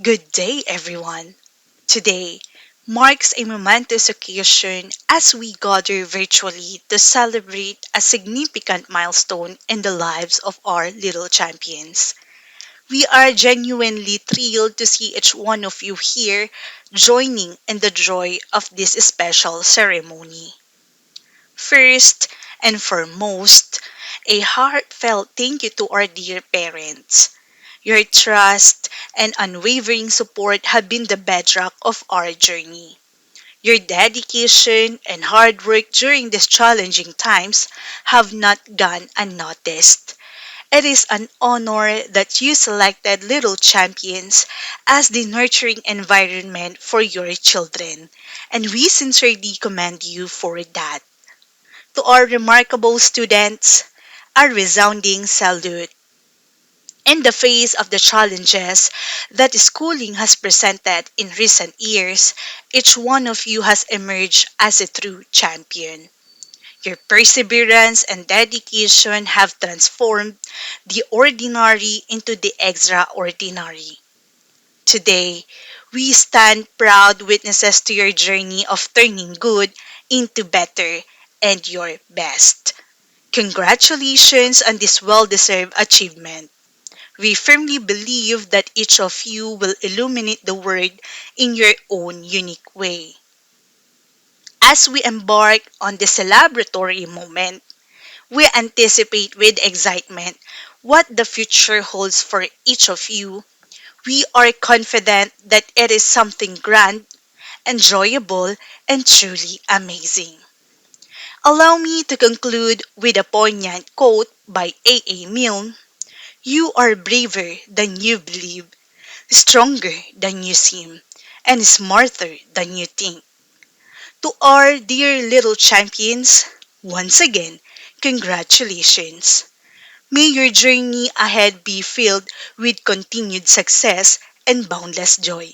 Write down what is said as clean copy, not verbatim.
Good day, everyone. Today marks a momentous occasion as we gather virtually to celebrate a significant milestone in the lives of our little champions. We are genuinely thrilled to see each one of you here joining in the joy of this special ceremony. First and foremost, a heartfelt thank you to our dear parents. Your trust and unwavering support have been the bedrock of our journey. Your dedication and hard work during these challenging times have not gone unnoticed. It is an honor that you selected Little Champions as the nurturing environment for your children, and we sincerely commend you for that. To our remarkable students, a resounding salute. In the face of the challenges that schooling has presented in recent years, each one of you has emerged as a true champion. Your perseverance and dedication have transformed the ordinary into the extraordinary. Today, we stand proud witnesses to your journey of turning good into better and your best. Congratulations on this well deserved achievement. We firmly believe that each of you will illuminate the world in your own unique way. As we embark on this celebratory moment, we anticipate with excitement what the future holds for each of you. We are confident that it is something grand, enjoyable, and truly amazing. Allow me to conclude with a poignant quote by A. Milne. You are braver than you believe, stronger than you seem, and smarter than you think. To our dear little champions, once again, congratulations. May your journey ahead be filled with continued success and boundless joy.